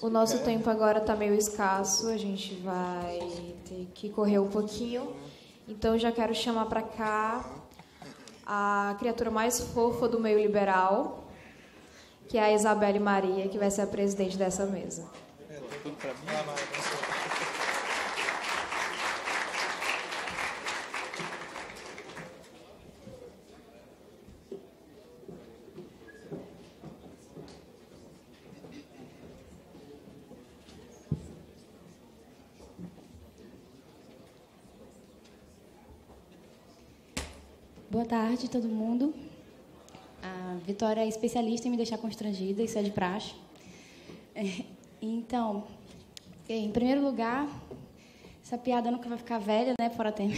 O nosso tempo agora está meio escasso, a gente vai ter que correr um pouquinho. Então, eu já quero chamar para cá a criatura mais fofa do meio liberal, que é a Isabelle Maria, que vai ser a presidente dessa mesa. Tudo para mim. Boa tarde, todo mundo. A Vitória é especialista em me deixar constrangida, isso é de praxe. Então, em primeiro lugar, essa piada nunca vai ficar velha, né, fora tempo.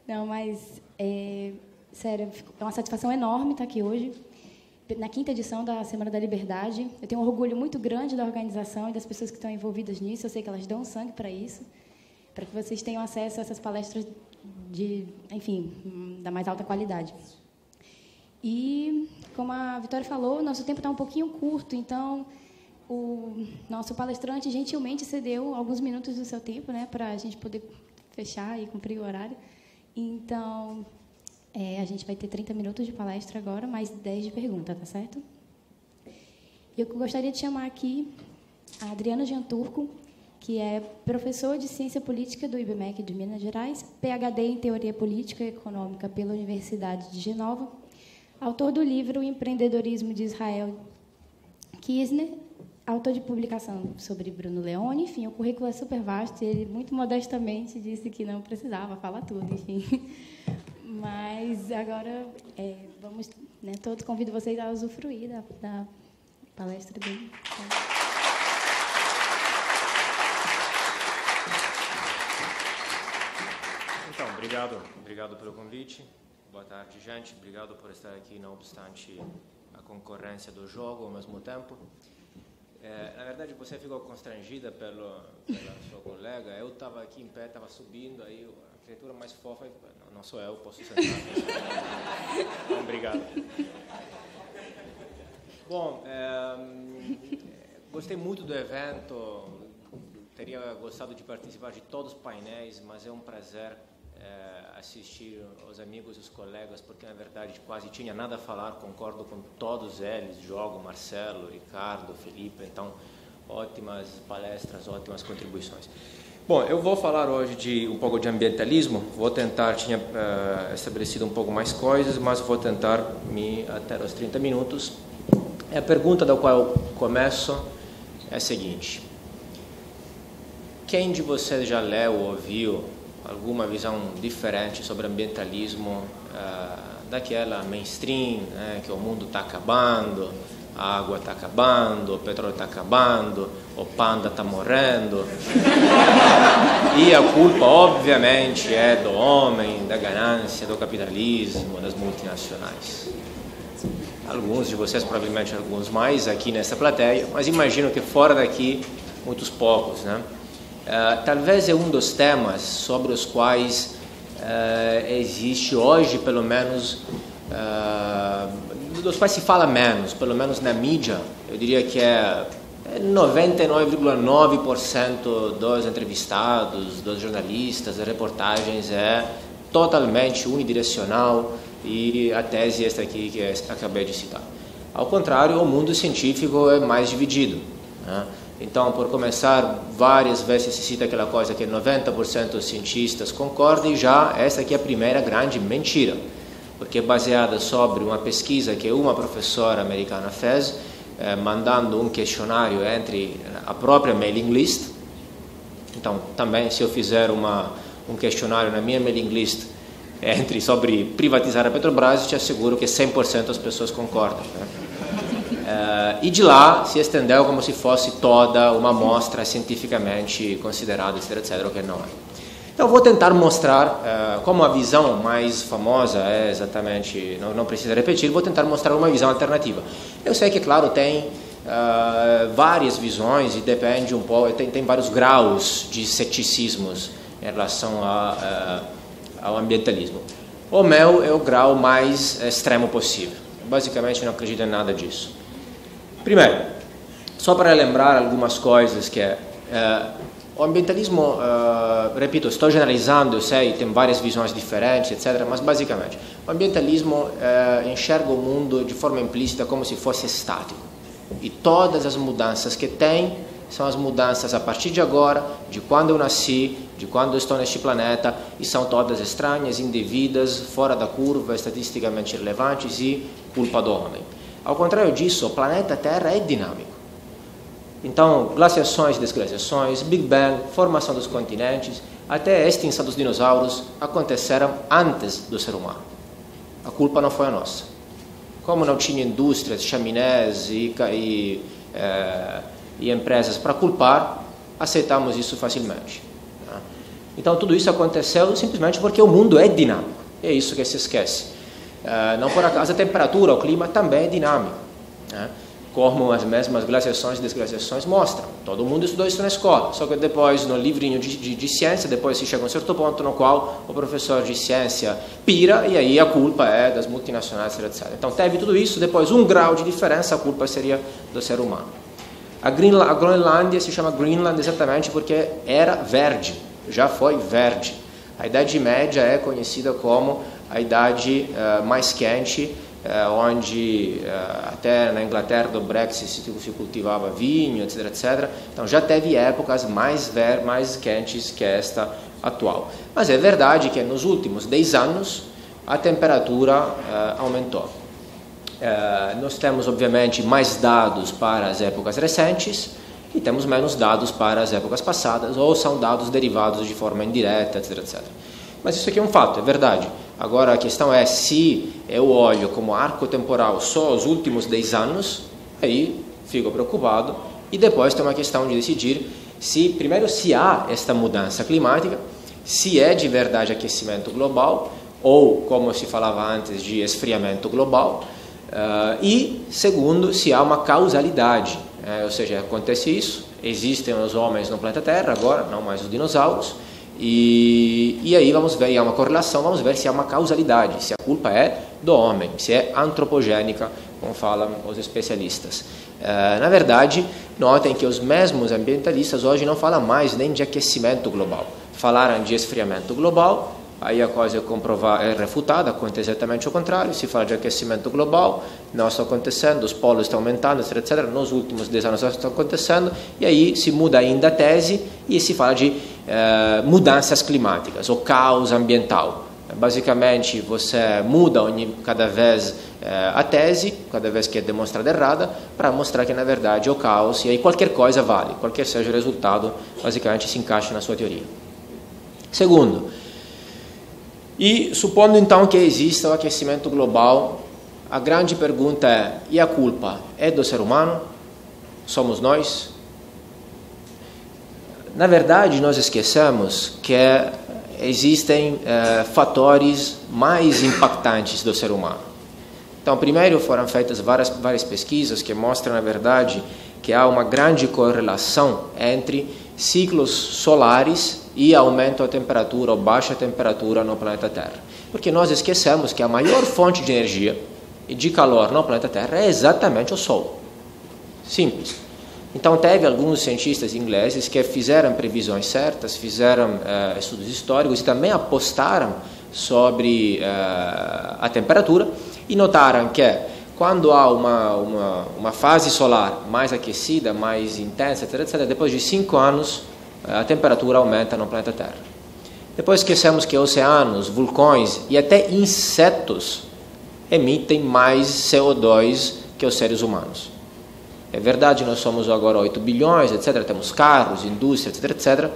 Não, mas, sério, é uma satisfação enorme estar aqui hoje, na 5ª edição da Semana da Liberdade. Eu tenho um orgulho muito grande da organização e das pessoas que estão envolvidas nisso. Eu sei que elas dão sangue para isso, para que vocês tenham acesso a essas palestras da mais alta qualidade. E, como a Vitória falou, nosso tempo está um pouquinho curto, então o nosso palestrante gentilmente cedeu alguns minutos do seu tempo, né, para a gente poder fechar e cumprir o horário. Então, a gente vai ter 30 minutos de palestra agora, mais 10 de pergunta, tá certo? E eu gostaria de chamar aqui a Adriana Gianturco, que é professor de Ciência Política do IBMEC de Minas Gerais, PhD em Teoria Política e Econômica pela Universidade de Genova, autor do livro Empreendedorismo de Israel Kirzner, autor de publicação sobre Bruno Leone. Enfim, o currículo é super vasto e ele, muito modestamente, disse que não precisava falar tudo, enfim. Mas agora, vamos, né, todos convido vocês a usufruir da palestra dele. Então, obrigado pelo convite. Boa tarde, gente. Obrigado por estar aqui, não obstante a concorrência do jogo ao mesmo tempo. Na verdade, você ficou constrangida pela sua colega. Eu estava aqui em pé, estava subindo, aí a criatura mais fofa, não sou eu, posso sentar. Então, obrigado. Bom, gostei muito do evento. Teria gostado de participar de todos os painéis, mas é um prazer assistir os amigos e os colegas, porque, na verdade, quase tinha nada a falar, concordo com todos eles, Jogo, Marcelo, Ricardo, Felipe, então, ótimas palestras, ótimas contribuições. Bom, eu vou falar hoje de um pouco de ambientalismo, vou tentar, tinha estabelecido um pouco mais coisas, mas vou tentar me até os 30 minutos. A pergunta da qual eu começo é a seguinte: quem de vocês já leu ou ouviu alguma visão diferente sobre ambientalismo daquela mainstream, né, que o mundo está acabando, a água está acabando, o petróleo está acabando, o panda está morrendo, e a culpa, obviamente, é do homem, da ganância, do capitalismo, das multinacionais. Alguns de vocês, provavelmente alguns mais aqui nessa plateia, mas imagino que fora daqui, muitos poucos, né? Talvez é um dos temas sobre os quais existe hoje, pelo menos, dos quais se fala menos, pelo menos na mídia. Eu diria que 99,9% dos entrevistados, dos jornalistas, das reportagens é totalmente unidirecional, e a tese é esta aqui que eu acabei de citar. Ao contrário, o mundo científico é mais dividido, né? Então, por começar, várias vezes se cita aquela coisa que 90% dos cientistas concordam, e já essa aqui é a primeira grande mentira, porque é baseada sobre uma pesquisa que uma professora americana fez, mandando um questionário entre a própria mailing list. Então, também, se eu fizer um questionário na minha mailing list sobre privatizar a Petrobras, te asseguro que 100% das pessoas concordam, né? E de lá se estendeu como se fosse toda uma amostra cientificamente considerada, etc., etc., o que não é. Então, vou tentar mostrar como a visão mais famosa é exatamente, não precisa repetir, vou tentar mostrar uma visão alternativa. Eu sei que, claro, tem várias visões e depende um pouco, tem vários graus de ceticismos em relação ao ambientalismo. O meu é o grau mais extremo possível. Basicamente, não acredito em nada disso. Primeiro, Só para lembrar algumas coisas que o ambientalismo, repito, estou generalizando, eu sei, tem várias visões diferentes, etc., mas basicamente, o ambientalismo enxerga o mundo de forma implícita como se fosse estático. E todas as mudanças que tem são as mudanças a partir de agora, de quando eu nasci, de quando eu estou neste planeta, e são todas estranhas, indevidas, fora da curva, estatisticamente irrelevantes e culpa do homem. Ao contrário disso, o planeta Terra é dinâmico. Então, glaciações e desglaciações, Big Bang, formação dos continentes, até a extinção dos dinossauros aconteceram antes do ser humano. A culpa não foi a nossa. Como não tinha indústrias, chaminés e empresas para culpar, aceitamos isso facilmente. Então, tudo isso aconteceu simplesmente porque o mundo é dinâmico. É isso que se esquece. Não por acaso a temperatura, o clima também é dinâmico. Como as mesmas glaciações e desglaciações mostram. Todo mundo estudou isso na escola, só que depois, no livrinho de ciência, depois se chega a um certo ponto no qual o professor de ciência pira, e aí a culpa é das multinacionais, etc. Então, teve tudo isso, depois 1 grau de diferença, a culpa seria do ser humano. A Groenlândia se chama Greenland exatamente porque era verde, já foi verde. A Idade Média é conhecida como a idade mais quente, onde até na Inglaterra do Brexit se cultivava vinho, etc, etc. Então já teve épocas mais quentes que esta atual. Mas é verdade que nos últimos 10 anos a temperatura aumentou. Nós temos obviamente mais dados para as épocas recentes e temos menos dados para as épocas passadas, ou são dados derivados de forma indireta, etc, etc. Mas isso aqui é um fato, é verdade. Agora a questão é, se eu olho como arco temporal só os últimos 10 anos, aí fico preocupado. E depois tem uma questão de decidir primeiro se há esta mudança climática, se é de verdade aquecimento global, ou como se falava antes de esfriamento global, e segundo, se há uma causalidade, ou seja, acontece isso, existem os homens no planeta Terra agora, não mais os dinossauros, e aí vamos ver, há uma correlação, vamos ver se há uma causalidade, se a culpa é do homem, se é antropogênica, como falam os especialistas. Na verdade, notem que os mesmos ambientalistas hoje não falam mais nem de aquecimento global, falaram de esfriamento global, aí a coisa é refutada, acontece exatamente o contrário, se fala de aquecimento global, não está acontecendo, os polos estão aumentando, etc, etc, nos últimos 10 anos está acontecendo, e aí se muda ainda a tese e se fala de mudanças climáticas, ou caos ambiental. Basicamente, você muda cada vez a tese, cada vez que é demonstrada errada, para mostrar que, na verdade, é o caos, e aí qualquer coisa vale, qualquer seja o resultado, basicamente se encaixa na sua teoria. Segundo, e supondo então que exista o aquecimento global, a grande pergunta é, e a culpa é do ser humano? Somos nós? Na verdade, nós esquecemos que existem fatores mais impactantes do ser humano. Então, primeiro foram feitas várias pesquisas que mostram, na verdade, que há uma grande correlação entre ciclos solares e aumento da temperatura ou baixa temperatura no planeta Terra. Porque nós esquecemos que a maior fonte de energia e de calor no planeta Terra é exatamente o Sol. Simples. Então, teve alguns cientistas ingleses que fizeram previsões certas, fizeram estudos históricos e também apostaram sobre a temperatura e notaram que quando há uma fase solar mais aquecida, mais intensa, etc, etc, depois de 5 anos, a temperatura aumenta no planeta Terra. Depois esquecemos que oceanos, vulcões e até insetos emitem mais CO2 que os seres humanos. É verdade, nós somos agora 8 bilhões, etc., temos carros, indústria, etc., etc.,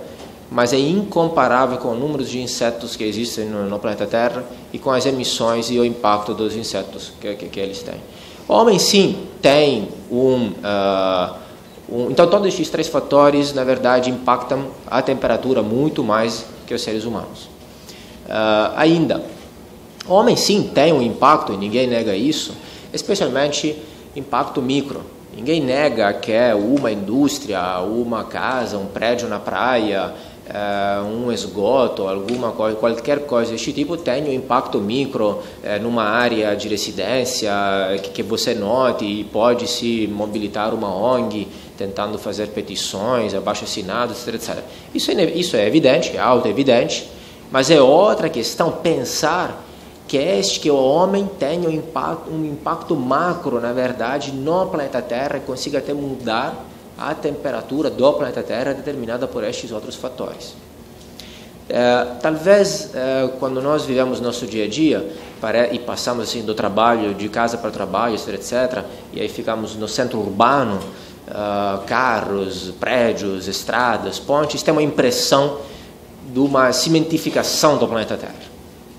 mas é incomparável com o número de insetos que existem no planeta Terra e com as emissões e o impacto dos insetos que eles têm. O homem, sim, tem então, todos estes 3 fatores, na verdade, impactam a temperatura muito mais que os seres humanos. Ainda, o homem, sim, tem um impacto, e ninguém nega isso, especialmente impacto micro. Ninguém nega que uma indústria, uma casa, um prédio na praia, um esgoto, qualquer coisa deste tipo tem um impacto micro numa área de residência que você note e pode se mobilitar uma ONG, tentando fazer petições, abaixo-assinados, etc. Isso é evidente, é auto-evidente, mas é outra questão pensar que o homem tenha um impacto macro, na verdade, no planeta Terra e consiga até mudar a temperatura do planeta Terra determinada por estes outros fatores. Talvez, quando nós vivemos nosso dia a dia e passamos assim do trabalho, de casa para o trabalho, etc., e aí ficamos no centro urbano, carros, prédios, estradas, pontes, tem uma impressão de uma cimentificação do planeta Terra.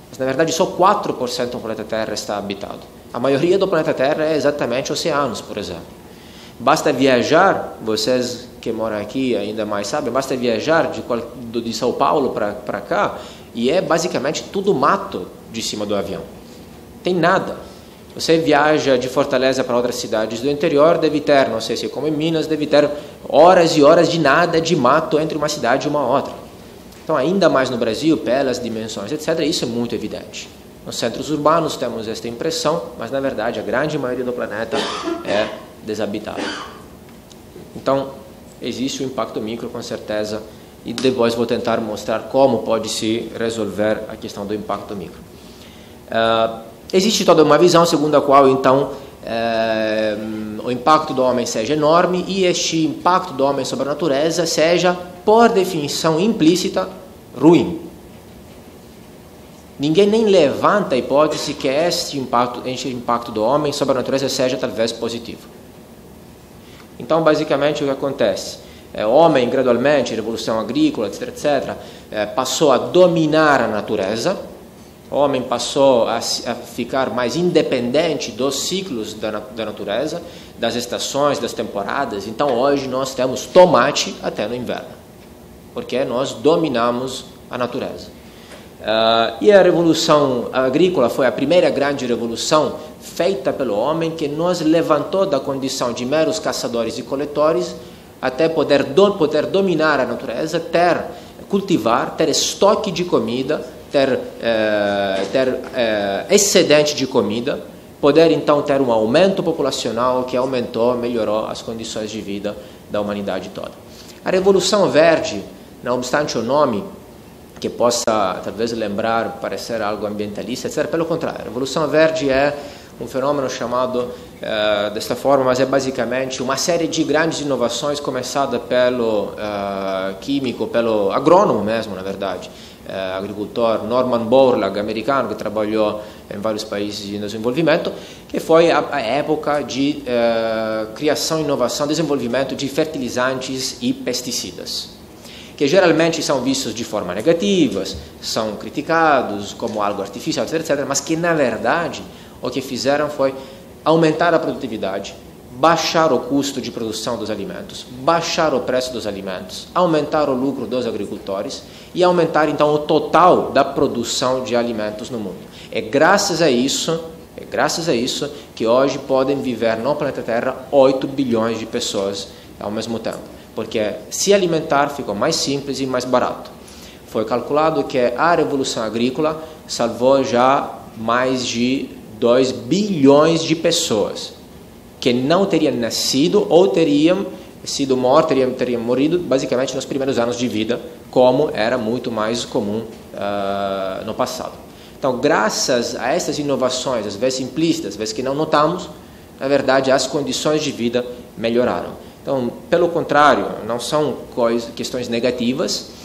Mas, na verdade, só 4% do planeta Terra está habitado. A maioria do planeta Terra é exatamente oceanos, por exemplo. Basta viajar, vocês que moram aqui ainda mais sabem, basta viajar de São Paulo para cá e é basicamente tudo mato de cima do avião. Tem nada. Você viaja de Fortaleza para outras cidades do interior, deve ter, não sei se é como em Minas, deve ter horas e horas de nada, de mato entre uma cidade e uma outra. Então, ainda mais no Brasil, pelas dimensões, etc., isso é muito evidente. Nos centros urbanos temos esta impressão, mas, na verdade, a grande maioria do planeta é desabitado. Então, existe o impacto micro, com certeza, e depois vou tentar mostrar como pode se resolver a questão do impacto micro. Existe toda uma visão segundo a qual, então, o impacto do homem seja enorme e este impacto do homem sobre a natureza seja, por definição implícita, ruim. Ninguém nem levanta a hipótese que este impacto do homem sobre a natureza seja talvez positivo. Então, basicamente, o que acontece? O homem, gradualmente, revolução agrícola, etc., passou a dominar a natureza. O homem passou a ficar mais independente dos ciclos da natureza, das estações, das temporadas. Então, hoje, nós temos tomate até no inverno, porque nós dominamos a natureza. E a revolução agrícola foi a primeira grande revolução feita pelo homem que nos levantou da condição de meros caçadores e coletores até poder dominar a natureza, cultivar, ter estoque de comida, ter excedente de comida, poder então ter um aumento populacional que melhorou as condições de vida da humanidade toda. A Revolução Verde, não obstante o nome, que possa talvez lembrar, parecer algo ambientalista, etc. Pelo contrário, a Revolução Verde é um fenômeno chamado desta forma, mas é basicamente uma série de grandes inovações começada pelo químico, pelo agrônomo mesmo, na verdade, agricultor Norman Borlaug, americano, que trabalhou em vários países de desenvolvimento, que foi a época de criação, inovação, desenvolvimento de fertilizantes e pesticidas, que geralmente são vistos de forma negativa, são criticados como algo artificial, etc., mas que, na verdade, o que fizeram foi aumentar a produtividade, baixar o custo de produção dos alimentos, baixar o preço dos alimentos, aumentar o lucro dos agricultores e aumentar, então, o total da produção de alimentos no mundo. É graças a isso que hoje podem viver no planeta Terra 8 bilhões de pessoas ao mesmo tempo, porque se alimentar ficou mais simples e mais barato. Foi calculado que a Revolução Agrícola salvou já mais de 2 bilhões de pessoas que não teriam nascido ou teriam sido mortos, teriam morrido basicamente nos primeiros anos de vida, como era muito mais comum no passado. Então, graças a essas inovações, às vezes implícitas, às vezes que não notamos, na verdade, as condições de vida melhoraram. Então, pelo contrário, não são questões negativas.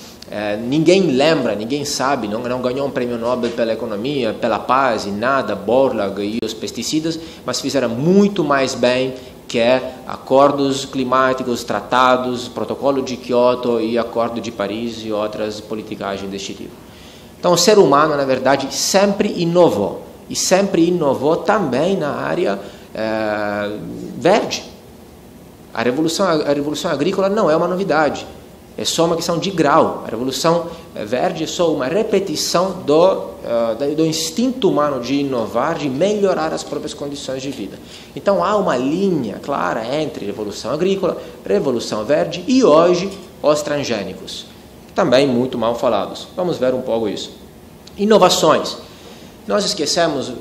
Ninguém lembra, ninguém sabe, não ganhou um prêmio Nobel pela economia, pela paz e nada, Borlaug e os pesticidas, mas fizeram muito mais bem que acordos climáticos, tratados, protocolo de Kyoto e acordo de Paris e outras politicagens deste tipo. Então, o ser humano, na verdade, sempre inovou, e sempre inovou também na área verde. A revolução agrícola não é uma novidade, é só uma questão de grau. A Revolução Verde é só uma repetição do instinto humano de inovar, de melhorar as próprias condições de vida. Então, há uma linha clara entre Revolução Agrícola, Revolução Verde e, hoje, os transgênicos, também muito mal falados. Vamos ver um pouco isso. Inovações. Nós esquecemos,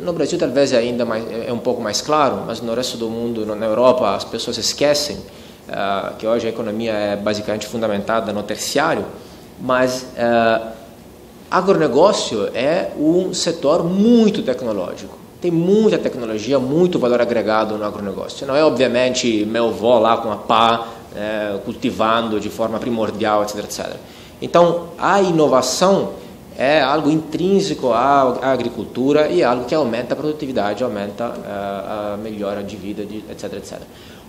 no Brasil talvez ainda é um pouco mais claro, mas no resto do mundo, na Europa, as pessoas esquecem que hoje a economia é basicamente fundamentada no terciário, mas agronegócio é um setor muito tecnológico. Tem muita tecnologia, muito valor agregado no agronegócio. Não é, obviamente, meu avô lá com a pá, cultivando de forma primordial, etc, etc. Então, a inovação é algo intrínseco à agricultura e é algo que aumenta a produtividade, aumenta a melhora de vida, etc, etc.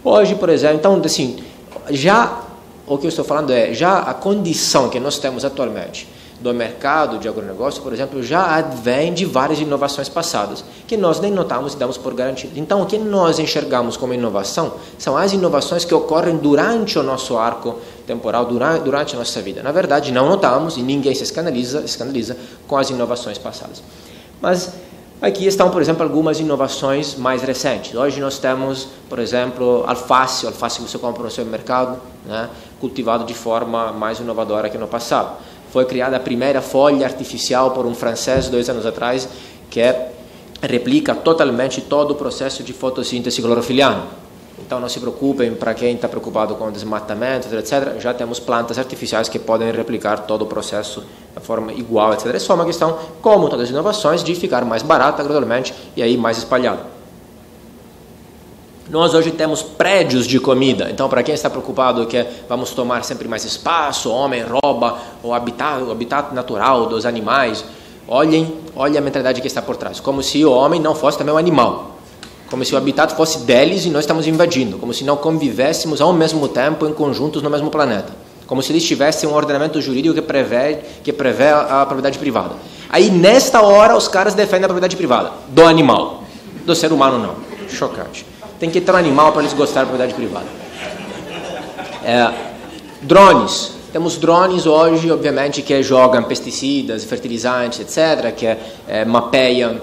Hoje, por exemplo, então, assim, já o que eu estou falando já a condição que nós temos atualmente do mercado de agronegócio, por exemplo, já advém de várias inovações passadas, que nós nem notamos e damos por garantido. Então, o que nós enxergamos como inovação são as inovações que ocorrem durante o nosso arco temporal, durante a nossa vida. Na verdade, não notamos e ninguém se escandaliza com as inovações passadas. Mas aqui estão, por exemplo, algumas inovações mais recentes. Hoje nós temos, por exemplo, alface que você compra no supermercado, né, cultivado de forma mais inovadora que no passado. Foi criada a primeira folha artificial por um francês 2 anos atrás, que replica totalmente todo o processo de fotossíntese clorofiliana. Então não se preocupem, para quem está preocupado com desmatamento, etc., já temos plantas artificiais que podem replicar todo o processo de forma igual, etc. É só uma questão, como todas as inovações, de ficar mais barata gradualmente e aí mais espalhada. Nós hoje temos prédios de comida, então para quem está preocupado que vamos tomar sempre mais espaço, o homem rouba o habitat natural dos animais, olhem a mentalidade que está por trás, como se o homem não fosse também um animal, como se o habitat fosse deles e nós estamos invadindo, como se não convivêssemos ao mesmo tempo em conjuntos no mesmo planeta, como se eles tivessem um ordenamento jurídico que prevê a propriedade privada. Aí nesta hora os caras defendem a propriedade privada do animal, do ser humano não. Chocante. Tem que ter um animal para eles gostarem da propriedade privada. Drones. Temos drones hoje, obviamente, que jogam pesticidas, fertilizantes, etc., que mapeiam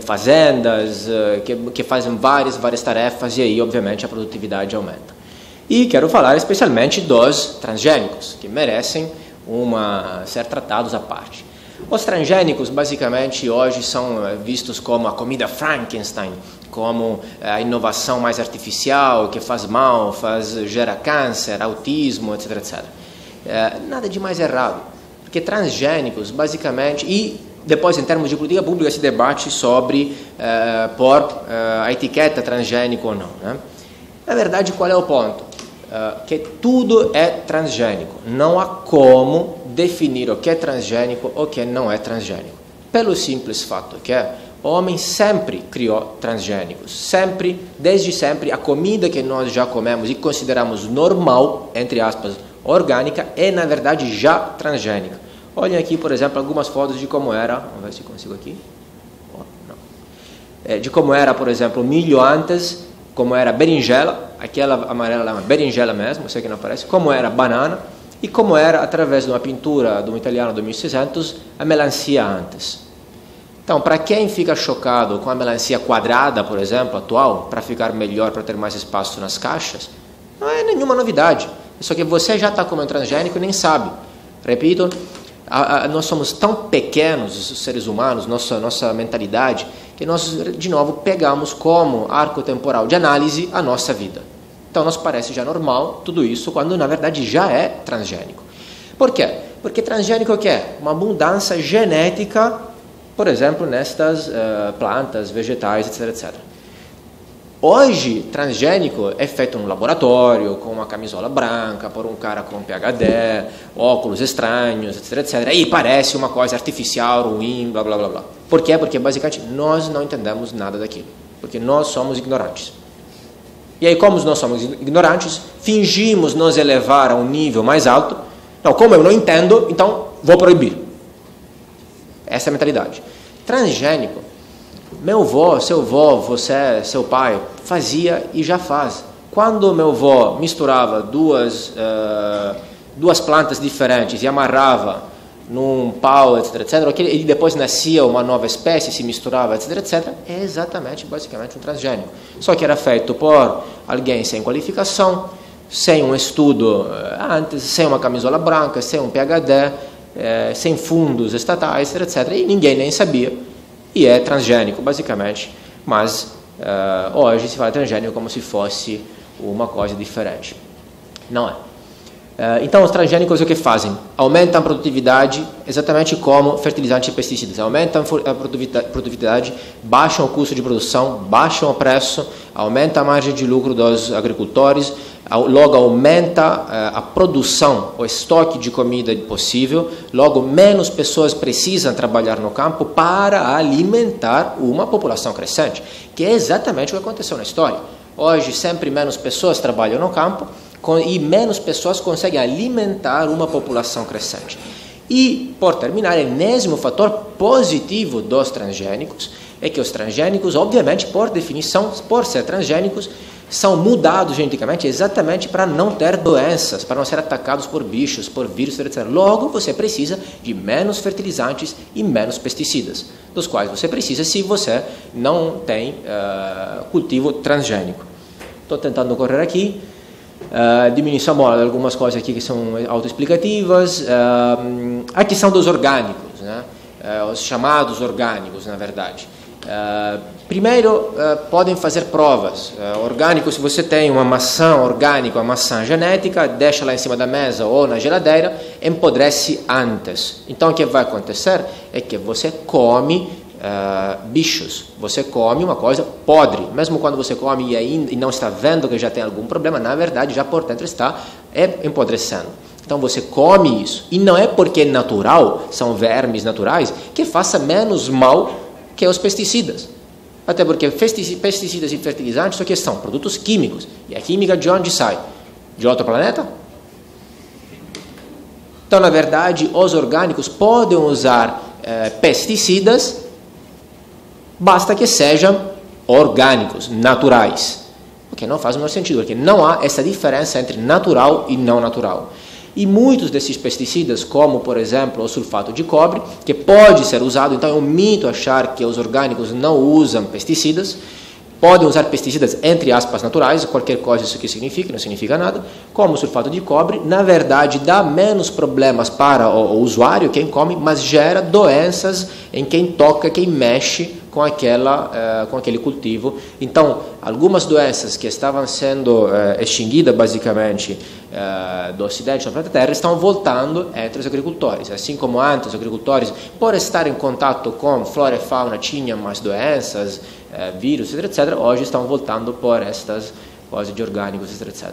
fazendas, que fazem várias tarefas, e aí, obviamente, a produtividade aumenta. E quero falar especialmente dos transgênicos, que merecem ser tratados à parte. Os transgênicos, basicamente, hoje são vistos como a comida Frankenstein, como a inovação mais artificial, que faz mal, gera câncer, autismo, etc, etc. Nada de mais errado, porque transgênicos, basicamente, e depois, em termos de política pública, se debate sobre a etiqueta transgênico ou não, né? Na verdade, qual é o ponto? Que tudo é transgênico. Não há como definir o que é transgênico ou o que não é transgênico. Pelo simples fato que o homem sempre criou transgênicos. Sempre, desde sempre, a comida que nós já comemos e consideramos normal, entre aspas, orgânica, é, na verdade, já transgênica. Olhem aqui, por exemplo, algumas fotos de como era... Vamos ver se consigo aqui. De como era, por exemplo, o milho antes, como era a berinjela, aquela amarela lá é uma berinjela mesmo, sei que não aparece, como era a banana, e como era, através de uma pintura de um italiano de 1600, a melancia antes. Então, para quem fica chocado com a melancia quadrada, por exemplo, atual, para ficar melhor, para ter mais espaço nas caixas, não é nenhuma novidade. Só que você já está comendo transgênico e nem sabe. Repito, nós somos tão pequenos, os seres humanos, nossa mentalidade, que nós, de novo, pegamos como arco temporal de análise a nossa vida. Então, nos parece já normal tudo isso, quando, na verdade, já é transgênico. Por quê? Porque transgênico o que é? Uma mudança genética, por exemplo, nestas plantas, vegetais, etc, etc. Hoje, transgênico é feito no laboratório, com uma camisola branca, por um cara com PhD, óculos estranhos, etc, etc. E parece uma coisa artificial, ruim, blá, blá, blá, blá. Por quê? Porque, basicamente, nós não entendemos nada daquilo. Porque nós somos ignorantes. E aí, como nós somos ignorantes, fingimos nos elevar a um nível mais alto. Não, como eu não entendo, então vou proibir. Essa é a mentalidade. Transgênico. Meu avô, seu avô, você, seu pai, fazia e já faz. Quando meu avô misturava duas plantas diferentes e amarrava num pau, etc, etc, e depois nascia uma nova espécie, se misturava, etc, etc, é exatamente, basicamente, um transgênico. Só que era feito por alguém sem qualificação, sem um estudo antes, sem uma camisola branca, sem um PhD, sem fundos estatais, etc, e ninguém nem sabia. E é transgênico, basicamente, mas hoje se fala transgênico como se fosse uma coisa diferente. Não é. Então, os transgênicos o que fazem? Aumentam a produtividade, exatamente como fertilizantes e pesticidas. Aumentam a produtividade, baixam o custo de produção, baixam o preço, aumentam a margem de lucro dos agricultores, logo aumenta a produção, o estoque de comida possível, logo menos pessoas precisam trabalhar no campo para alimentar uma população crescente, que é exatamente o que aconteceu na história. Hoje, sempre menos pessoas trabalham no campo, e menos pessoas conseguem alimentar uma população crescente. E, por terminar, o enésimo fator positivo dos transgênicos é que os transgênicos, obviamente, por definição, por ser transgênicos, são mudados geneticamente exatamente para não ter doenças, para não ser atacados por bichos, por vírus, etc. Logo, você precisa de menos fertilizantes e menos pesticidas, dos quais você precisa se você não tem cultivo transgênico. Estou tentando correr aqui. Diminuição, algumas coisas aqui que são autoexplicativas. A questão dos orgânicos, né? Os chamados orgânicos, na verdade. Primeiro, podem fazer provas. Orgânico, se você tem uma maçã orgânica, uma maçã genética, deixa lá em cima da mesa ou na geladeira, empodrece antes. Então, o que vai acontecer é que você come bichos, você come uma coisa podre, mesmo quando você come e não está vendo que já tem algum problema, na verdade já por dentro está empodrecendo. Então você come isso, e não é porque é natural, são vermes naturais, que faça menos mal que os pesticidas. Até porque pesticidas e fertilizantes só que são produtos químicos, e a química de onde sai? De outro planeta? Então, na verdade, os orgânicos podem usar pesticidas, basta que sejam orgânicos, naturais. Porque não faz o menor sentido, porque não há essa diferença entre natural e não natural. E muitos desses pesticidas, como, por exemplo, o sulfato de cobre, que pode ser usado, então é um mito achar que os orgânicos não usam pesticidas, podem usar pesticidas, entre aspas, naturais, qualquer coisa isso que significa, não significa nada, como o sulfato de cobre, na verdade, dá menos problemas para o usuário, quem come, mas gera doenças em quem toca, quem mexe com aquele cultivo. Então, algumas doenças que estavam sendo extinguidas, basicamente, do Ocidente do planeta Terra, estão voltando entre os agricultores. Assim como antes, os agricultores, por estar em contato com flora e fauna, tinham mais doenças, vírus, etc., hoje estão voltando por estas coisas de orgânicos, etc.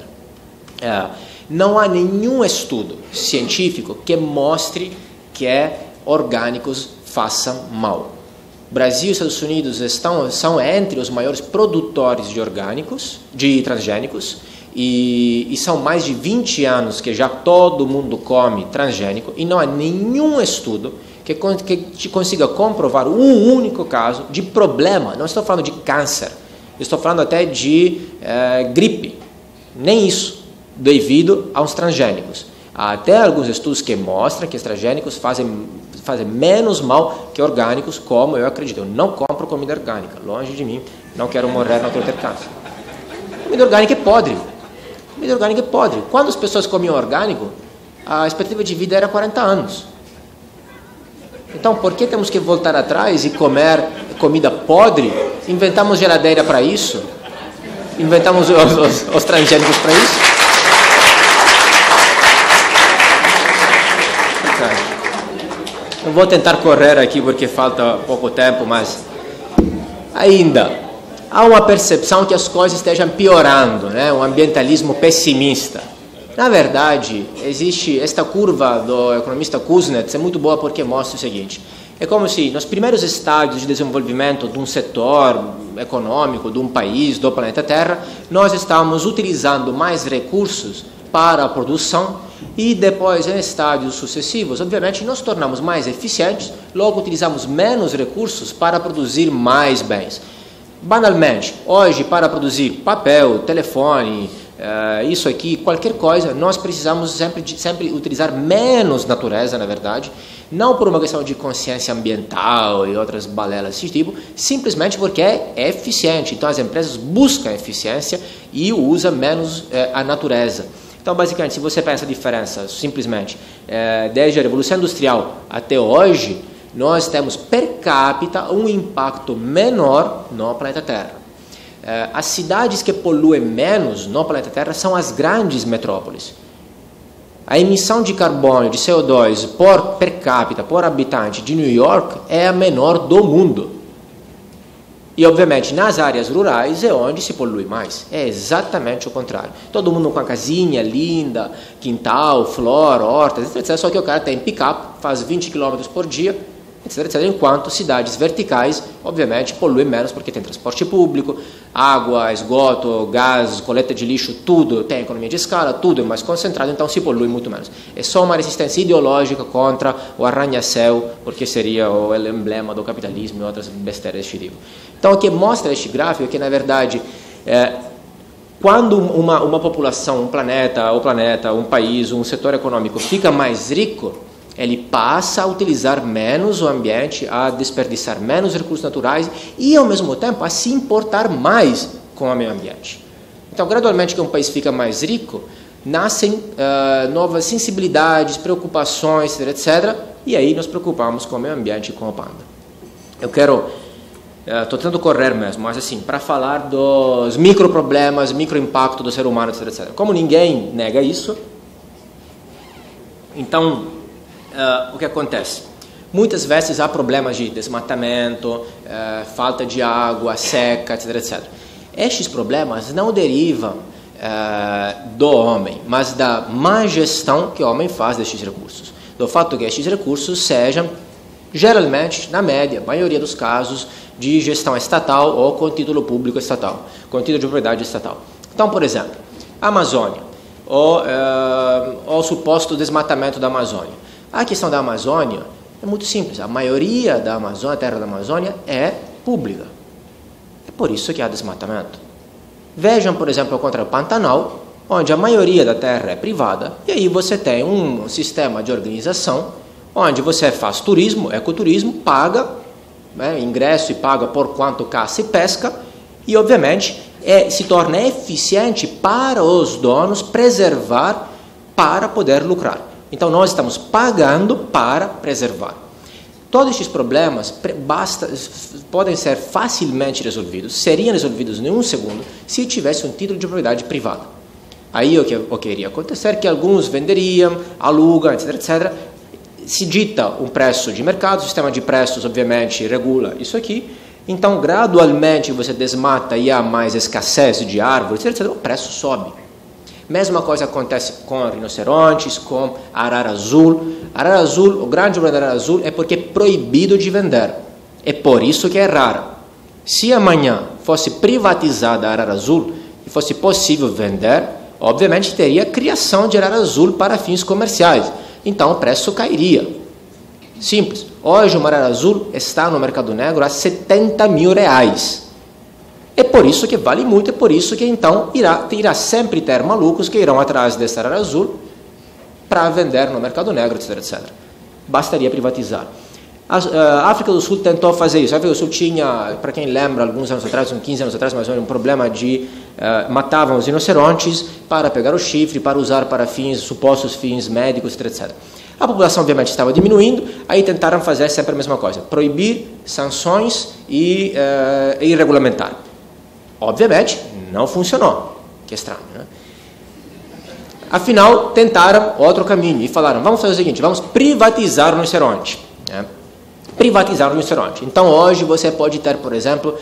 Não há nenhum estudo científico que mostre que orgânicos façam mal. Brasil e Estados Unidos são entre os maiores produtores de orgânicos, de transgênicos, e são mais de 20 anos que já todo mundo come transgênico, e não há nenhum estudo que consiga comprovar um único caso de problema. Não estou falando de câncer, estou falando até de gripe, nem isso, devido aos transgênicos. Há até alguns estudos que mostram que os transgênicos fazem menos mal que orgânicos, como eu acredito. Eu não compro comida orgânica, longe de mim, não quero morrer, não quero ter câncer. Comida orgânica é podre. Comida orgânica é podre. Quando as pessoas comiam orgânico, a expectativa de vida era 40 anos. Então, por que temos que voltar atrás e comer comida podre? Inventamos geladeira para isso? Inventamos os transgênicos para isso? Eu vou tentar correr aqui porque falta pouco tempo, mas ainda há uma percepção que as coisas estejam piorando, né? Um ambientalismo pessimista. Na verdade, existe esta curva do economista Kuznets, é muito boa porque mostra o seguinte: é como se nos primeiros estágios de desenvolvimento de um setor econômico, de um país, do planeta Terra, nós estamos utilizando mais recursos para a produção, e depois, em estádios sucessivos, obviamente, nos tornamos mais eficientes, logo utilizamos menos recursos para produzir mais bens. Banalmente, hoje, para produzir papel, telefone, isso aqui, qualquer coisa, nós precisamos sempre utilizar menos natureza, na verdade, não por uma questão de consciência ambiental e outras balelas desse tipo, simplesmente porque é eficiente. Então, as empresas buscam eficiência e usam menos a natureza. Então, basicamente, se você pensa a diferença, simplesmente, desde a Revolução Industrial até hoje, nós temos per capita um impacto menor no planeta Terra. As cidades que poluem menos no planeta Terra são as grandes metrópoles. A emissão de carbono, de CO2 per capita, por habitante de New York é a menor do mundo. E, obviamente, nas áreas rurais é onde se polui mais. É exatamente o contrário. Todo mundo com a casinha linda, quintal, flora, hortas, etc. Só que o cara tem pick-up, faz 20 km por dia, etc. Enquanto cidades verticais, obviamente, poluem menos porque tem transporte público, água, esgoto, gás, coleta de lixo, tudo tem economia de escala, tudo é mais concentrado, então se polui muito menos. É só uma resistência ideológica contra o arranha-céu, porque seria o emblema do capitalismo e outras besteiras deste tipo. Então, o que mostra este gráfico é que, na verdade, quando uma população, um planeta, um país, um setor econômico fica mais rico, ele passa a utilizar menos o ambiente, a desperdiçar menos recursos naturais e, ao mesmo tempo, a se importar mais com o meio ambiente. Então, gradualmente que um país fica mais rico, nascem novas sensibilidades, preocupações, etc. E aí nos preocupamos com o meio ambiente e com o panda. Eu quero... Estou tentando correr mesmo, mas assim, para falar dos microproblemas, microimpacto do ser humano, etc, etc. Como ninguém nega isso, então, o que acontece? Muitas vezes há problemas de desmatamento, falta de água, seca, etc, etc. Estes problemas não derivam do homem, mas da má gestão que o homem faz destes recursos. Do fato que estes recursos sejam, geralmente, na média, maioria dos casos, de gestão estatal ou com título público estatal, com título de propriedade estatal. Então, por exemplo, a Amazônia, o suposto desmatamento da Amazônia. A questão da Amazônia é muito simples. A maioria da Amazônia, a terra da Amazônia, é pública. É por isso que há desmatamento. Vejam, por exemplo, contra o Pantanal, onde a maioria da terra é privada, e aí você tem um sistema de organização onde você faz turismo, ecoturismo, paga ingresso e paga por quanto caça e pesca, e obviamente se torna eficiente para os donos preservar para poder lucrar. Então nós estamos pagando para preservar. Todos estes problemas podem ser facilmente resolvidos, seriam resolvidos em um segundo se tivesse um título de propriedade privada. Aí o que iria acontecer é que alguns venderiam, alugam, etc, etc. Se dita um preço de mercado, o sistema de preços, obviamente, regula isso aqui. Então, gradualmente, você desmata e há mais escassez de árvores, etc. O preço sobe. Mesma coisa acontece com rinocerontes, com arara azul. Arara azul, o grande problema da arara azul é porque é proibido de vender. É por isso que é rara. Se amanhã fosse privatizada a arara azul e fosse possível vender, obviamente teria criação de arara azul para fins comerciais. Então o preço cairia. Simples. Hoje o arara azul está no mercado negro a R$70 mil. É por isso que vale muito, é por isso que então irá sempre ter malucos que irão atrás dessa arara azul para vender no mercado negro, etc, etc. Bastaria privatizar. A África do Sul tentou fazer isso. A África do Sul tinha, para quem lembra, alguns anos atrás, uns 15 anos atrás, mais ou menos, um problema de matavam os rinocerontes para pegar o chifre, para usar para supostos fins médicos, etc, etc. A população, obviamente, estava diminuindo, aí tentaram fazer sempre a mesma coisa, proibir, sanções e regulamentar. Obviamente, não funcionou. Que estranho, né? Afinal, tentaram outro caminho e falaram, vamos fazer o seguinte, vamos privatizar o rinoceronte. Né? Privatizar o rinoceronte. Então, hoje você pode ter, por exemplo,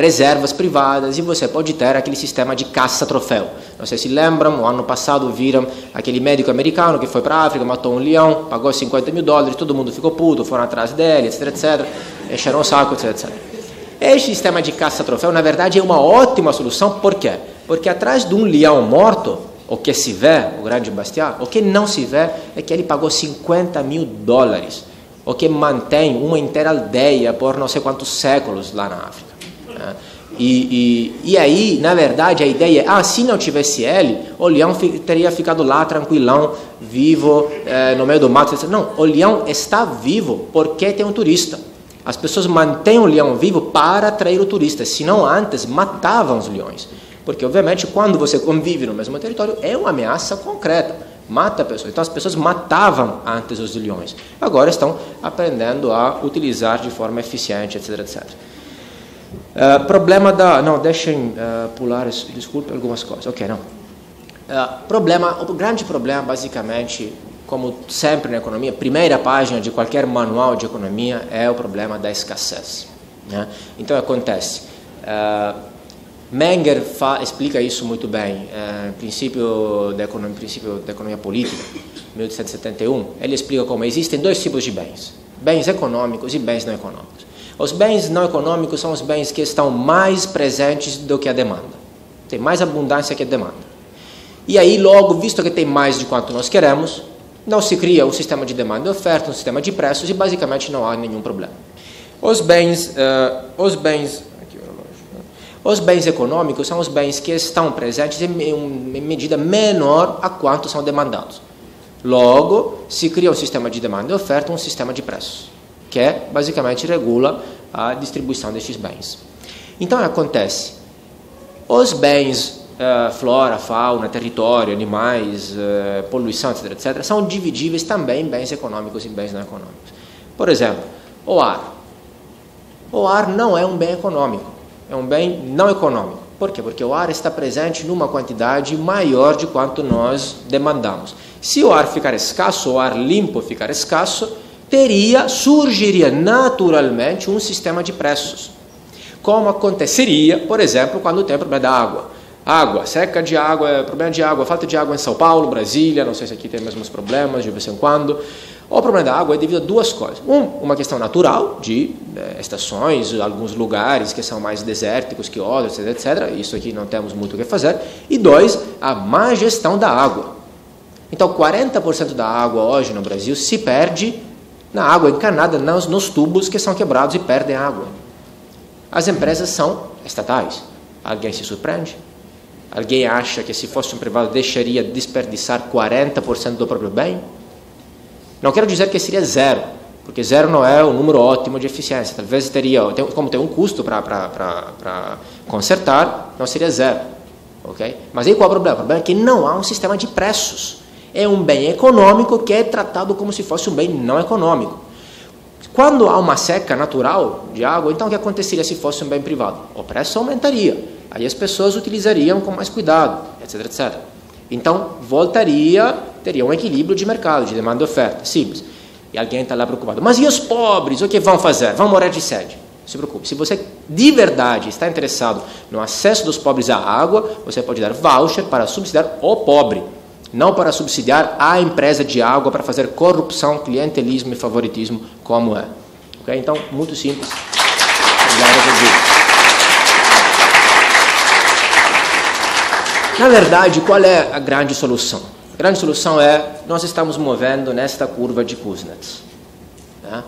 reservas privadas e você pode ter aquele sistema de caça-troféu. Não sei se lembram, o ano passado viram aquele médico americano que foi para a África, matou um leão, pagou $50 mil, todo mundo ficou puto, foram atrás dele, etc, etc, encheram o saco, etc, etc. Este sistema de caça-troféu, na verdade, é uma ótima solução. Por quê? Porque atrás de um leão morto, o que se vê, o grande bastião, o que não se vê é que ele pagou $50 mil. O que mantém uma inteira aldeia por não sei quantos séculos lá na África. Né? E aí, na verdade, a ideia é, se não tivesse ele, o leão teria ficado lá tranquilão, vivo, no meio do mato. Não, o leão está vivo porque tem um turista. As pessoas mantêm o leão vivo para atrair o turista, senão antes matavam os leões. Porque, obviamente, quando você convive no mesmo território, é uma ameaça concreta. Mata a pessoa. Então, as pessoas matavam antes os leões. Agora estão aprendendo a utilizar de forma eficiente, etc, etc. Problema da... Não, deixem pular, desculpe, algumas coisas. Ok, não. O grande problema, basicamente, como sempre na economia, primeira página de qualquer manual de economia é o problema da escassez. Né? Então, acontece. Menger explica isso muito bem. Princípio da economia política, 1871, ele explica como existem dois tipos de bens. Bens econômicos e bens não econômicos. Os bens não econômicos são os bens que estão mais presentes do que a demanda. Tem mais abundância que a demanda. E aí, logo, visto que tem mais de quanto nós queremos, não se cria um sistema de demanda e oferta, um sistema de preços e basicamente não há nenhum problema. Os bens econômicos são os bens que estão presentes em medida menor a quanto são demandados. Logo, se cria um sistema de demanda e oferta, um sistema de preços, que basicamente regula a distribuição destes bens. Então, acontece, os bens, flora, fauna, território, animais, poluição, etc., são dividíveis também em bens econômicos e bens não econômicos. Por exemplo, o ar. O ar não é um bem econômico, é um bem não econômico. Por quê? Porque o ar está presente numa quantidade maior de quanto nós demandamos. Se o ar ficar escasso, o ar limpo ficar escasso, surgiria naturalmente um sistema de preços. Como aconteceria, por exemplo, quando tem o problema da água. Água, seca de água, problema de água, falta de água em São Paulo, Brasília, não sei se aqui tem mesmos problemas de vez em quando. O problema da água é devido a duas coisas. Uma questão natural, de estações, alguns lugares que são mais desérticos que outros, etc. Isso aqui não temos muito o que fazer. E dois, a má gestão da água. Então, 40% da água hoje no Brasil se perde na água encanada, nos tubos que são quebrados e perdem água. As empresas são estatais. Alguém se surpreende? Alguém acha que se fosse um privado deixaria desperdiçar 40% do próprio bem? Não quero dizer que seria zero, porque zero não é o número ótimo de eficiência. Talvez como tem um custo para consertar, não seria zero. Okay? Mas aí qual é o problema? O problema é que não há um sistema de preços. É um bem econômico que é tratado como se fosse um bem não econômico. Quando há uma seca natural de água, então o que aconteceria se fosse um bem privado? O preço aumentaria. Aí as pessoas utilizariam com mais cuidado, etc, etc. Então, teria um equilíbrio de mercado, de demanda e oferta, simples. E alguém está lá preocupado. Mas e os pobres? O que vão fazer? Vão morrer de sede? Não se preocupe. Se você de verdade está interessado no acesso dos pobres à água, você pode dar voucher para subsidiar o pobre, não para subsidiar a empresa de água para fazer corrupção, clientelismo e favoritismo, como é. Okay? Então, muito simples. Na verdade, qual é a grande solução? A grande solução é, nós estamos movendo nesta curva de Kuznets. Né?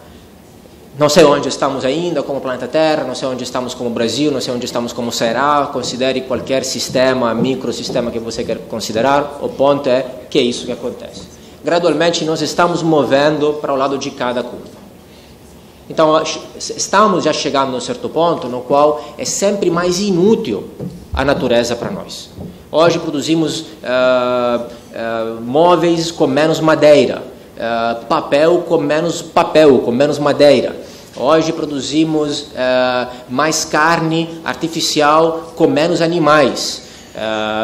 Não sei onde estamos ainda como planeta Terra, não sei onde estamos como Brasil, não sei onde estamos como Ceará, considere qualquer sistema, microsistema que você quer considerar, o ponto é que é isso que acontece. Gradualmente nós estamos movendo para o lado de cada curva. Então, estamos já chegando a um certo ponto no qual é sempre mais inútil a natureza para nós. Hoje produzimos móveis com menos madeira, papel com menos madeira. Hoje produzimos mais carne artificial com menos animais,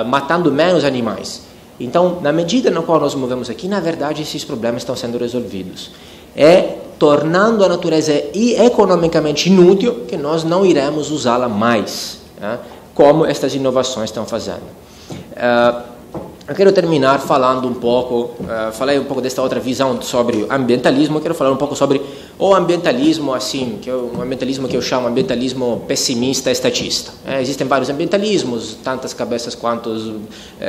matando menos animais. Então, na medida na qual nós movemos aqui, na verdade, esses problemas estão sendo resolvidos. É tornando a natureza economicamente inútil que nós não iremos usá-la mais, né? Como estas inovações estão fazendo. Eu quero terminar falando um pouco, falei um pouco desta outra visão sobre ambientalismo, eu quero falar um pouco sobre o ambientalismo, assim, que é um ambientalismo que eu chamo ambientalismo pessimista estatista. Existem vários ambientalismos, tantas cabeças quantos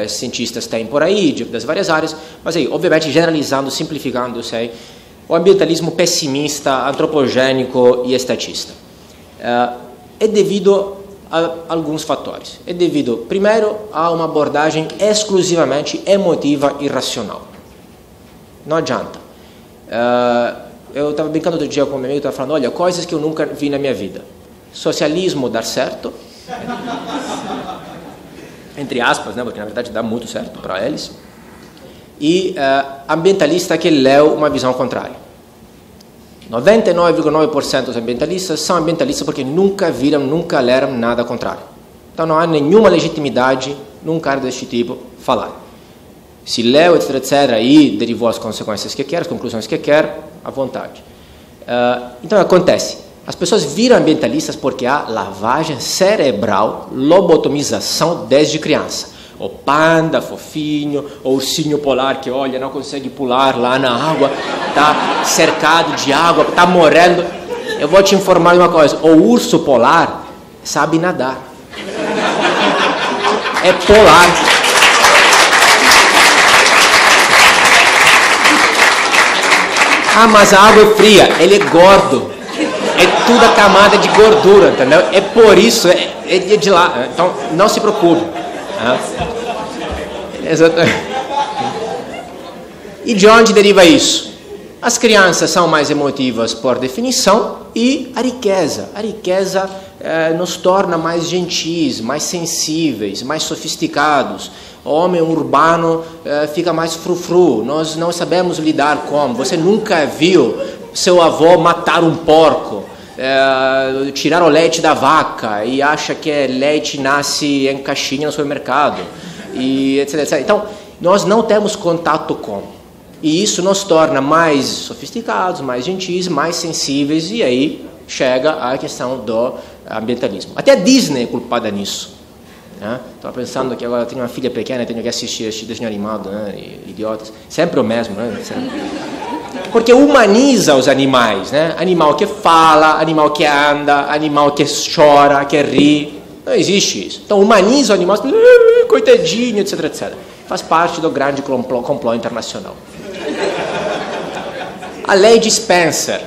cientistas têm por aí, das várias áreas, mas aí, obviamente, generalizando, simplificando, eu sei, o ambientalismo pessimista, antropogênico e estatista. É devido a alguns fatores. É devido, primeiro, a uma abordagem exclusivamente emotiva e racional. Não adianta. Eu estava brincando outro dia com o meu amigo, estava falando, olha, coisas que eu nunca vi na minha vida. Socialismo dar certo, entre aspas, né, porque na verdade dá muito certo para eles, e ambientalista que leu uma visão contrária. 99,9% dos ambientalistas são ambientalistas porque nunca viram, nunca leram nada contrário. Então não há nenhuma legitimidade num cara deste tipo falar. Se leu, etc, etc, e derivou as consequências que quer, as conclusões que quer, à vontade. Então acontece, as pessoas viram ambientalistas porque há lavagem cerebral, lobotomização desde criança. O panda fofinho, o ursinho polar que olha, não consegue pular lá na água, está cercado de água, está morrendo. Eu vou te informar de uma coisa, o urso polar sabe nadar. É polar. Ah, mas a água é fria, ele é gordo. É tudo a camada de gordura, entendeu? É por isso, é de lá. Então, não se preocupe. Exatamente. E de onde deriva isso? As crianças são mais emotivas por definição e a riqueza. A riqueza nos torna mais gentis, mais sensíveis, mais sofisticados. O homem urbano fica mais frufru. Nós não sabemos lidar com. Você nunca viu seu avô matar um porco, tirar o leite da vaca e acha que leite nasce em caixinha no supermercado, e etc, etc. Então, nós não temos contato com. E isso nos torna mais sofisticados, mais gentis, mais sensíveis, e aí chega a questão do ambientalismo. Até a Disney é culpada nisso. Estou pensando que agora tenho uma filha pequena e tenho que assistir este desenho animado, né? Idiotas. Sempre o mesmo, né? Porque humaniza os animais, né? Animal que fala, animal que anda, animal que chora, que ri. Não existe isso. Então humaniza o animal, coitadinho, etc, etc. Faz parte do grande complô internacional. A lei de Spencer.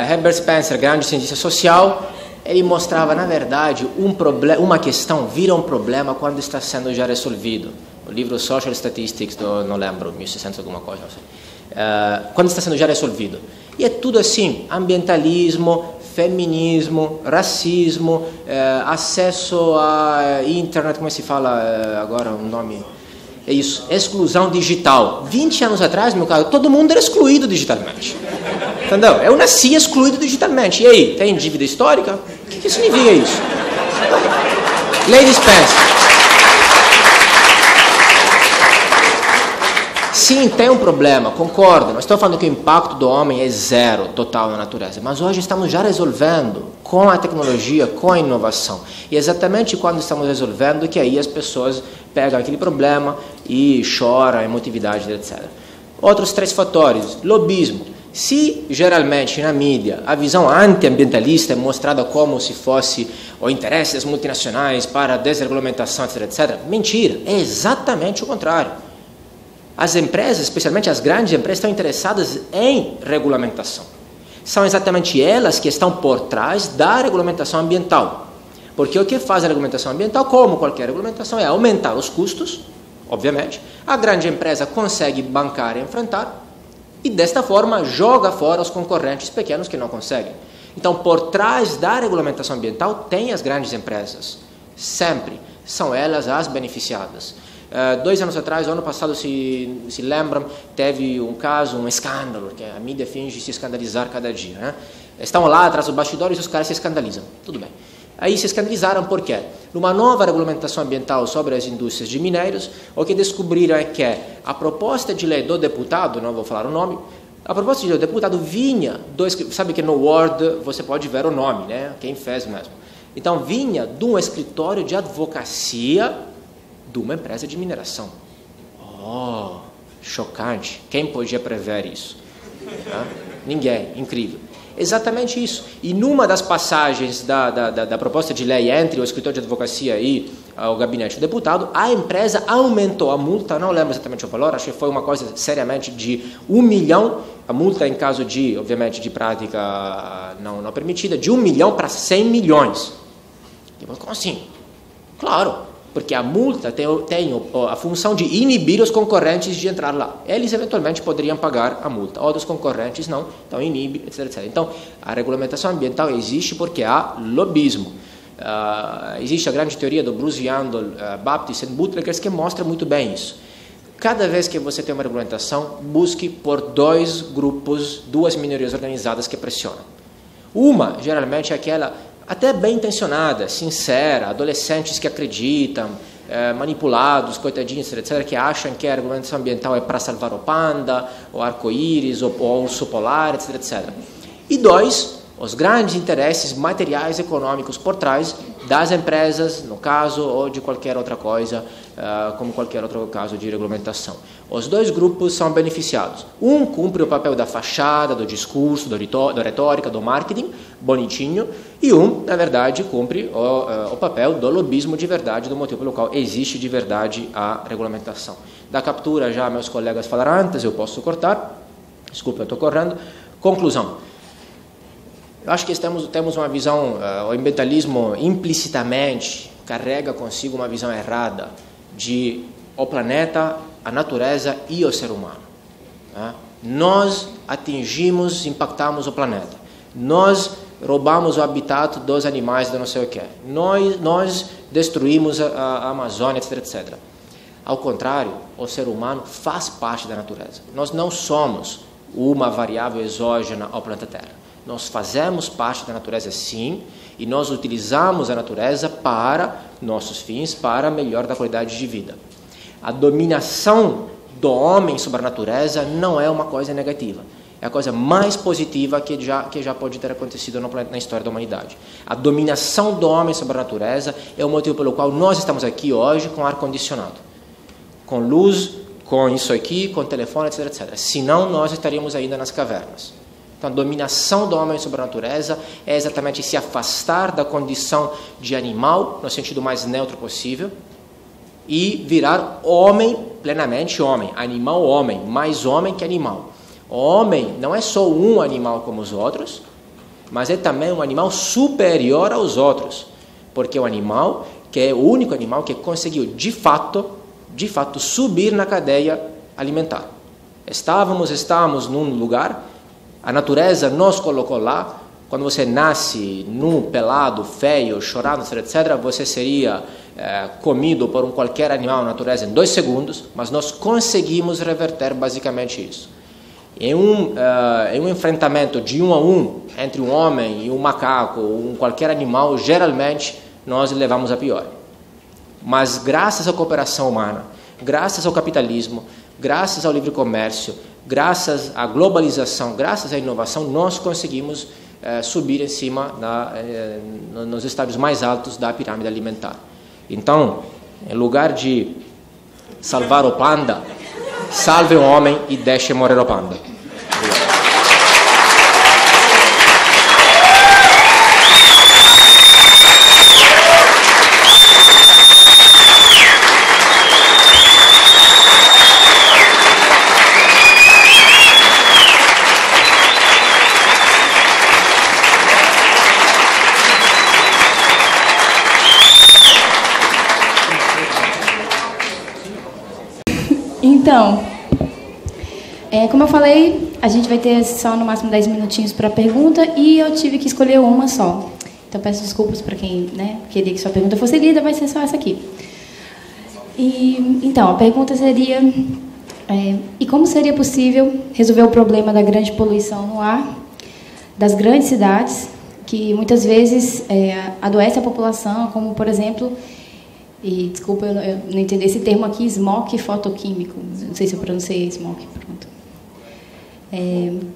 Herbert Spencer, grande cientista social, ele mostrava, na verdade, uma questão vira um problema quando está sendo já resolvido. O livro Social Statistics, não lembro, 1600 alguma coisa, não sei. Quando está sendo já resolvido. E é tudo assim, ambientalismo, feminismo, racismo, acesso à internet, como se fala agora o nome? É isso, exclusão digital. 20 anos atrás, meu caro, todo mundo era excluído digitalmente. Entendeu? Eu nasci excluído digitalmente. E aí, tem dívida histórica? O que significa isso? Lei de Spencer. Sim, tem um problema, concordo. Nós estamos falando que o impacto do homem é zero total na natureza. Mas hoje estamos já resolvendo com a tecnologia, com a inovação. E exatamente quando estamos resolvendo que aí as pessoas pegam aquele problema e choram, emotividade, etc. Outros 3 fatores. Lobismo. Se geralmente na mídia a visão antiambientalista é mostrada como se fosse o interesse das multinacionais para a desregulamentação, etc, etc, mentira, é exatamente o contrário. As empresas, especialmente as grandes empresas, estão interessadas em regulamentação. São exatamente elas que estão por trás da regulamentação ambiental. Porque o que faz a regulamentação ambiental, como qualquer regulamentação, é aumentar os custos, obviamente. A grande empresa consegue bancar e enfrentar, e desta forma joga fora os concorrentes pequenos que não conseguem. Então, por trás da regulamentação ambiental, tem as grandes empresas. Sempre são elas as beneficiadas. 2 anos atrás, ano passado, se lembram, teve um caso, um escândalo, que a mídia finge se escandalizar cada dia. Né? Estão lá atrás dos bastidores e os caras se escandalizam. Tudo bem. Aí se escandalizaram por quê? Numa nova regulamentação ambiental sobre as indústrias de minérios, o que descobriram é que a proposta de lei do deputado, não vou falar o nome, a proposta de lei do deputado vinha, sabe que no Word você pode ver o nome, né? Quem fez mesmo. Então vinha de um escritório de advocacia de uma empresa de mineração. Oh, chocante. Quem podia prever isso? Ninguém. Incrível. Exatamente isso. E numa das passagens da proposta de lei entre o escritório de advocacia e o gabinete do deputado, a empresa aumentou a multa, não lembro exatamente o valor, acho que foi uma coisa seriamente de 1 milhão, a multa em caso de, obviamente, de prática não permitida, de 1 milhão para 100 milhões. Como assim? Claro. Porque a multa tem a função de inibir os concorrentes de entrar lá. Eles, eventualmente, poderiam pagar a multa. Outros concorrentes não, então inibe, etc, etc. Então, a regulamentação ambiental existe porque há lobismo. Existe a grande teoria do Bruce Young, Baptist e Butlers, que mostra muito bem isso. cada vez que você tem uma regulamentação, busque por dois grupos, duas minorias organizadas que pressionam. Uma, geralmente, é aquela até bem intencionada, sincera, adolescentes que acreditam, manipulados, coitadinhos, etc., que acham que a regulamentação ambiental é para salvar o panda, o arco-íris, o urso polar, etc., etc. E dois, os grandes interesses materiais e econômicos por trás das empresas, no caso, ou de qualquer outra coisa, como qualquer outro caso de regulamentação. Os dois grupos são beneficiados. Um cumpre o papel da fachada, do discurso, da retórica, do marketing, bonitinho, e um, na verdade, cumpre o papel do lobismo de verdade, do motivo pelo qual existe de verdade a regulamentação. Da captura, já meus colegas falaram antes, eu posso cortar. Desculpa, eu estou correndo. Conclusão. Eu acho que temos uma visão, o ambientalismo implicitamente carrega consigo uma visão errada de o planeta, a natureza e o ser humano. Nós atingimos, impactamos o planeta. Nós roubamos o habitat dos animais de não sei o que. Nós destruímos a Amazônia, etc., etc. Ao contrário, o ser humano faz parte da natureza. Nós não somos uma variável exógena ao planeta Terra. Nós fazemos parte da natureza, sim, e nós utilizamos a natureza para nossos fins, para a melhora da qualidade de vida. A dominação do homem sobre a natureza não é uma coisa negativa. É a coisa mais positiva que já pode ter acontecido na história da humanidade. A dominação do homem sobre a natureza é o motivo pelo qual nós estamos aqui hoje com ar-condicionado, com luz, com isso aqui, com telefone, etc., etc. Senão, nós estaríamos ainda nas cavernas. Então, a dominação do homem sobre a natureza é exatamente se afastar da condição de animal, no sentido mais neutro possível, e virar homem, plenamente homem, animal homem, mais homem que animal. O homem não é só um animal como os outros, mas é também um animal superior aos outros, porque é um animal que é o único animal que conseguiu, de fato, subir na cadeia alimentar. Estávamos num lugar, a natureza nos colocou lá. Quando você nasce nu, pelado, feio, chorando, etc., você seria comido por qualquer animal na natureza em 2 segundos, mas nós conseguimos reverter basicamente isso. Em um enfrentamento de 1 a 1 entre um homem e um macaco, ou qualquer animal, geralmente nós levamos a pior. Mas graças à cooperação humana, graças ao capitalismo, graças ao livre comércio, graças à globalização, graças à inovação, nós conseguimos subir em cima, nos estádios mais altos da pirâmide alimentar. Então, em lugar de salvar o panda, salve o homem e deixe morrer o panda. Então, como eu falei, a gente vai ter só no máximo 10 minutinhos para a pergunta e eu tive que escolher uma só. Então, peço desculpas para quem queria que sua pergunta fosse lida, vai ser só essa aqui. Então, a pergunta seria, e como seria possível resolver o problema da grande poluição no ar das grandes cidades, que muitas vezes adoece a população, como, por exemplo... E, desculpa, eu não entendi esse termo aqui, smog fotoquímico. Não sei se eu pronunciei smog, pronto.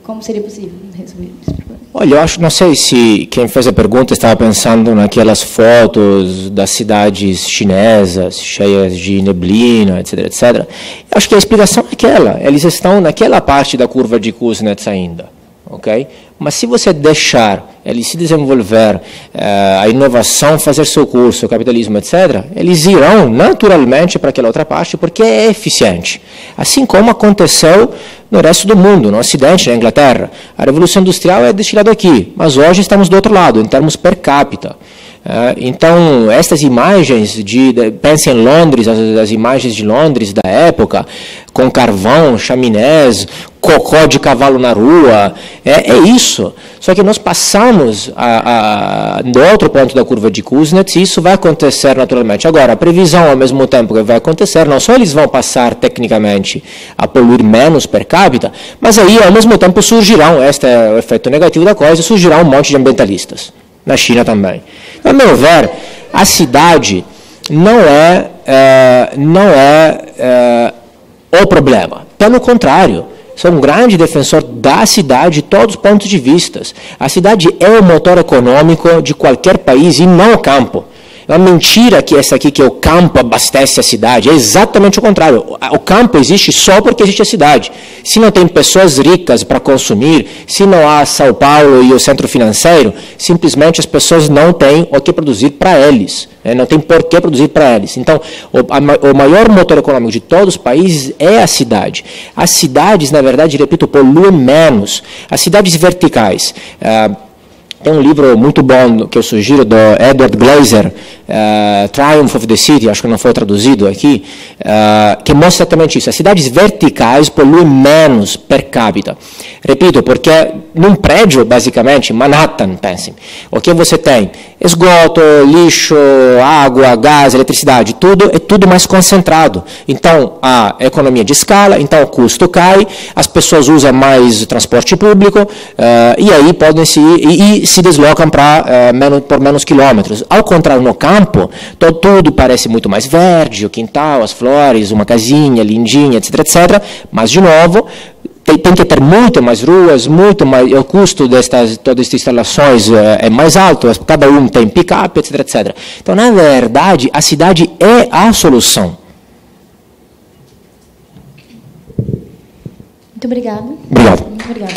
Como seria possível resolver esse problema? Olha, eu não sei se quem fez a pergunta estava pensando naquelas fotos das cidades chinesas, cheias de neblina, etc., etc. Eu acho que a explicação é aquela. Eles estão naquela parte da curva de Kuznets ainda. Okay? Mas se você deixar ele se desenvolver, a inovação fazer seu curso, o capitalismo, etc., eles irão naturalmente para aquela outra parte porque é eficiente. Assim como aconteceu no resto do mundo, no Ocidente, na Inglaterra. A Revolução Industrial é destilada aqui, mas hoje estamos do outro lado, em termos per capita. Então, estas imagens, pense em Londres, as imagens de Londres da época, com carvão, chaminés, cocó de cavalo na rua, é isso. Só que nós passamos do outro ponto da curva de Kuznets e isso vai acontecer naturalmente. Agora, a previsão, ao mesmo tempo que vai acontecer, não só eles vão passar tecnicamente a poluir menos per capita, mas aí, ao mesmo tempo, surgirão, este é o efeito negativo da coisa, surgirá um monte de ambientalistas. Na China também. A meu ver, a cidade não é o problema. Pelo contrário, sou um grande defensor da cidade de todos os pontos de vista. A cidade é o motor econômico de qualquer país e não o campo. É uma mentira que essa aqui, que o campo abastece a cidade. É exatamente o contrário. O campo existe só porque existe a cidade. Se não tem pessoas ricas para consumir, se não há São Paulo e o centro financeiro, simplesmente as pessoas não têm o que produzir para eles. Não tem por que produzir para eles. Então, o maior motor econômico de todos os países é a cidade. As cidades, na verdade, repito, poluem menos. As cidades verticais. Tem um livro muito bom que eu sugiro, do Edward Glaser, Triumph of the City, acho que não foi traduzido aqui, que mostra exatamente isso. As cidades verticais poluem menos per capita. Repito, porque num prédio, basicamente, Manhattan, pensem, o que você tem? Esgoto, lixo, água, gás, eletricidade, é tudo mais concentrado. Então, a economia de escala, então o custo cai, as pessoas usam mais transporte público, e aí podem se deslocam por menos quilômetros. Ao contrário, no campo, tudo parece muito mais verde, o quintal, as flores, uma casinha lindinha, etc, etc. Mas, de novo, tem que ter muito mais ruas, muito mais, o custo todas estas instalações é mais alto, cada um tem pick-up, etc, etc. Então, na verdade, a cidade é a solução. Muito obrigada. Obrigado. Muito obrigada.